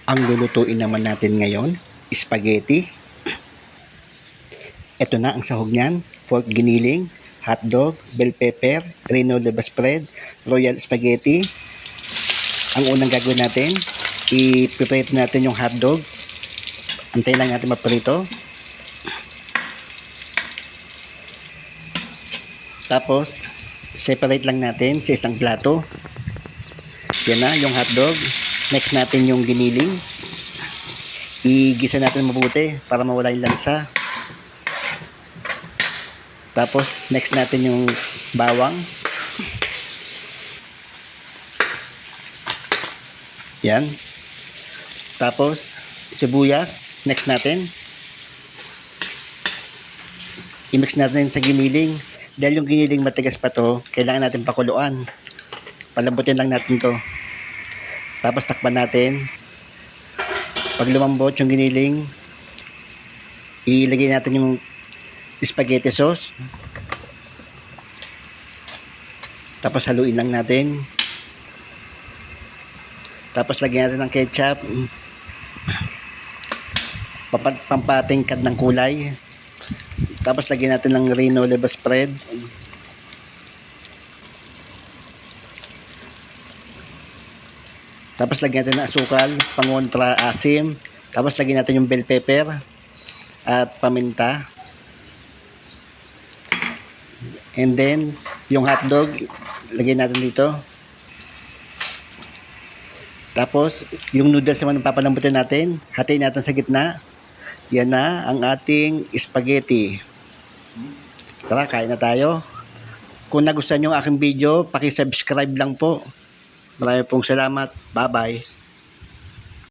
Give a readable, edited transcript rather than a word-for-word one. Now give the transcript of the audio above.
Ang lulutuin naman natin ngayon, spaghetti. Ito na ang sahog niyan, pork giniling, hotdog, bell pepper, Reno Leba spread, royal spaghetti. Ang unang gagawin natin, ipiprito natin yung hotdog. Antayin lang natin maprito. Tapos, separate lang natin sa isang plato. Yan na, yung hotdog. Next natin yung giniling. Igisa natin mabuti para mawala yung lansa. Tapos, next natin yung bawang. Yan. Tapos, sibuyas. Next natin. I-mix natin sa giniling. Dahil yung giniling matigas pa to, kailangan natin pakuluan. Palambutin lang natin to. Tapos takpan natin. Pag lumambot yung giniling, ilagay natin yung spaghetti sauce. Tapos haluin lang natin. Tapos lagyan natin ng ketchup. Pampatingkad ng kulay. Tapos lagyan natin ng Reno Leba spread. Tapos lagyan natin ng asukal, pangontra asim. Tapos lagyan natin yung bell pepper at paminta. And then, yung hotdog, lagyan natin dito. Tapos, yung noodles naman papalambutin natin. Hatiin natin sa gitna. Yan na ang ating spaghetti. Tara, kain na tayo. Kung nagustuhan nyo ang aking video, paki-subscribe lang po. Maraming pong salamat. Bye-bye.